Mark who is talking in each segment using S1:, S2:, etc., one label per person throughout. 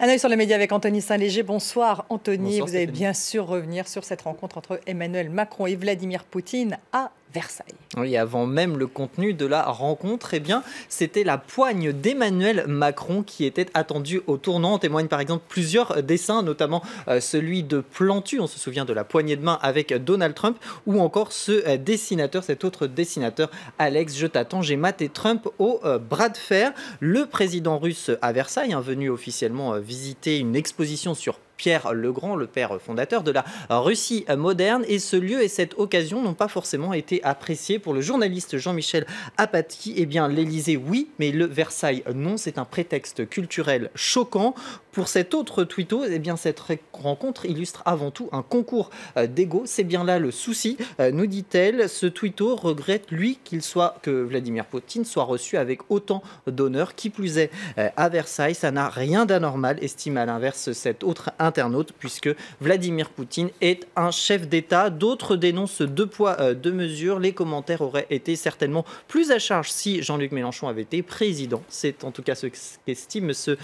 S1: Un œil sur les médias avec Anthony Saint-Léger. Bonsoir Anthony,
S2: Bonsoir,
S1: vous allez
S2: Stéphanie.
S1: bien sûr revenir sur cette rencontre entre Emmanuel Macron et Vladimir Poutine à Versailles.
S2: Oui, avant même le contenu de la rencontre, c'était la poigne d'Emmanuel Macron qui était attendue au tournant. En témoignent par exemple plusieurs dessins, notamment celui de Plantu, on se souvient de la poignée de main avec Donald Trump, ou encore cet autre dessinateur, Alex, je t'attends, j'ai maté Trump au bras de fer. Le président russe à Versailles, venu officiellement visiter une exposition sur Pierre le Grand, le père fondateur de la Russie moderne. Et ce lieu et cette occasion n'ont pas forcément été appréciés pour le journaliste Jean-Michel Apathy. L'Élysée, oui, mais le Versailles, non. C'est un prétexte culturel choquant. Pour cet autre twitto, cette rencontre illustre avant tout un concours d'ego. C'est bien là le souci, nous dit-elle. Ce twitto regrette, lui, que Vladimir Poutine soit reçu avec autant d'honneur. Qui plus est, à Versailles, ça n'a rien d'anormal, estime à l'inverse cet autre internaute, puisque Vladimir Poutine est un chef d'État. D'autres dénoncent deux poids, deux mesures. Les commentaires auraient été certainement plus à charge si Jean-Luc Mélenchon avait été président. C'est en tout cas ce qu'estime ce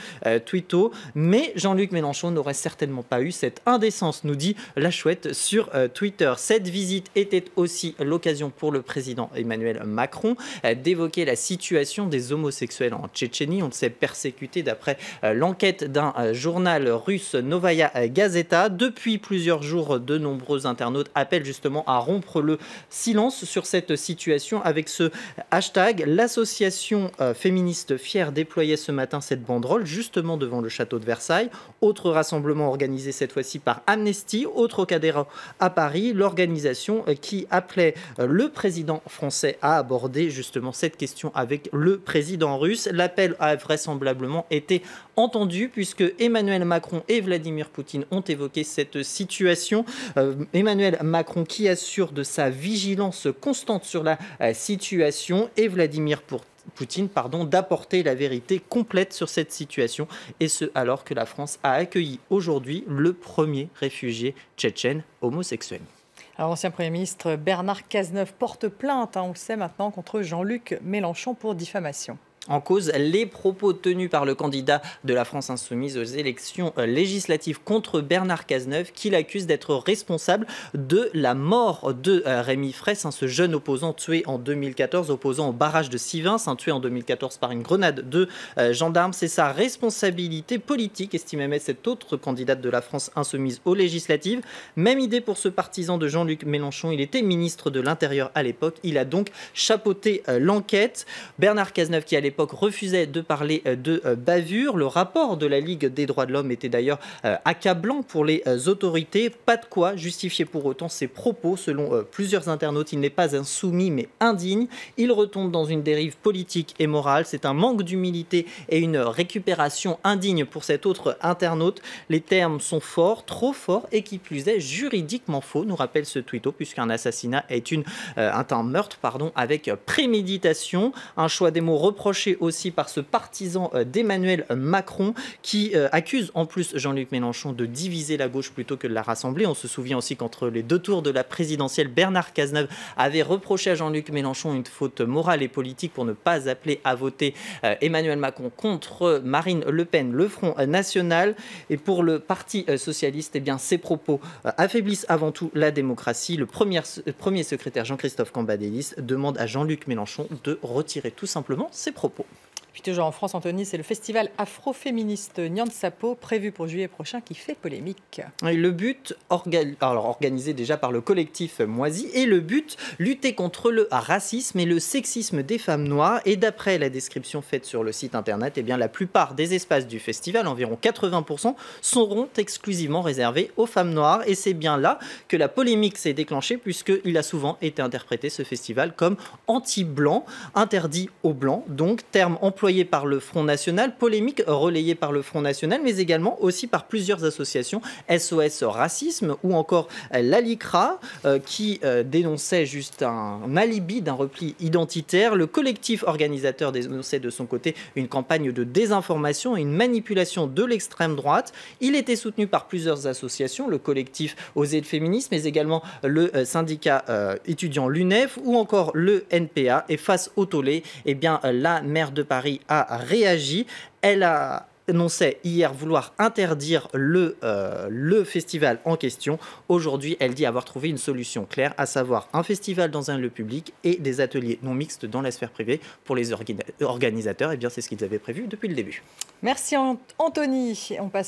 S2: twitto. Mais Jean-Luc Mélenchon n'aurait certainement pas eu cette indécence, nous dit la chouette sur Twitter. Cette visite était aussi l'occasion pour le président Emmanuel Macron d'évoquer la situation des homosexuels en Tchétchénie. On le sait, persécutés d'après l'enquête d'un journal russe, Novaya Gazeta. Depuis plusieurs jours, de nombreux internautes appellent justement à rompre le silence sur cette situation avec ce hashtag. L'association féministe Fière déployait ce matin cette banderole justement devant le château de Versailles. Autre rassemblement organisé cette fois-ci par Amnesty, au Trocadéro à Paris, l'organisation qui appelait le président français à aborder justement cette question avec le président russe. L'appel a vraisemblablement été entendu puisque Emmanuel Macron et Vladimir Poutine ont évoqué cette situation. Emmanuel Macron qui assure de sa vigilance constante sur la situation et Vladimir Poutine d'apporter la vérité complète sur cette situation, et ce alors que la France a accueilli aujourd'hui le premier réfugié tchétchène homosexuel.
S1: Alors, l'ancien Premier ministre Bernard Cazeneuve porte plainte, on le sait maintenant, contre Jean-Luc Mélenchon pour diffamation.
S2: En cause, les propos tenus par le candidat de la France Insoumise aux élections législatives contre Bernard Cazeneuve, qui l'accuse d'être responsable de la mort de Rémi Fraisse, ce jeune opposant tué en 2014, opposant au barrage de Sivins, tué en 2014 par une grenade de gendarmes. C'est sa responsabilité politique, estimait cette autre candidate de la France Insoumise aux législatives. Même idée pour ce partisan de Jean-Luc Mélenchon. Il était ministre de l'Intérieur à l'époque. Il a donc chapeauté l'enquête. Bernard Cazeneuve, qui à l'époque refusait de parler de bavure. Le rapport de la Ligue des droits de l'homme était d'ailleurs accablant pour les autorités. Pas de quoi justifier pour autant ses propos. Selon plusieurs internautes, il n'est pas un soumis mais indigne. Il retombe dans une dérive politique et morale. C'est un manque d'humilité et une récupération indigne pour cet autre internaute. Les termes sont forts, trop forts, et qui plus est juridiquement faux, nous rappelle ce twitto, puisqu'un assassinat est un meurtre avec préméditation. Un choix des mots reproché aussi par ce partisan d'Emmanuel Macron qui accuse en plus Jean-Luc Mélenchon de diviser la gauche plutôt que de la rassembler. On se souvient aussi qu'entre les deux tours de la présidentielle, Bernard Cazeneuve avait reproché à Jean-Luc Mélenchon une faute morale et politique pour ne pas appeler à voter Emmanuel Macron contre Marine Le Pen, le Front National. Et pour le Parti socialiste, ces propos affaiblissent avant tout la démocratie. Le premier secrétaire Jean-Christophe Cambadélis demande à Jean-Luc Mélenchon de retirer tout simplement ses propos.
S1: Puis toujours en France, Anthony, c'est le festival afroféministe Nyansapo prévu pour juillet prochain qui fait polémique.
S2: Et le but, organisé déjà par le collectif Moisi, et le but, lutter contre le racisme et le sexisme des femmes noires. Et d'après la description faite sur le site internet, la plupart des espaces du festival, environ 80%, seront exclusivement réservés aux femmes noires. Et c'est bien là que la polémique s'est déclenchée, puisqu'il a souvent été interprété ce festival comme anti-blanc, interdit aux blancs, donc terme employé par le Front National, polémique relayée par le Front National, mais également aussi par plusieurs associations, SOS Racisme ou encore l'ALICRA, qui dénonçait juste un alibi d'un repli identitaire. Le collectif organisateur dénonçait de son côté une campagne de désinformation et une manipulation de l'extrême droite. Il était soutenu par plusieurs associations, le collectif Oser le féminisme, mais également le syndicat étudiant l'UNEF ou encore le NPA. Et face au tollé, la maire de Paris a réagi. Elle a annonçait hier vouloir interdire le festival en question. Aujourd'hui, elle dit avoir trouvé une solution claire, à savoir un festival dans un lieu public et des ateliers non mixtes dans la sphère privée. Pour les organisateurs, eh bien, c'est ce qu'ils avaient prévu depuis le début.
S1: Merci Anthony. On passe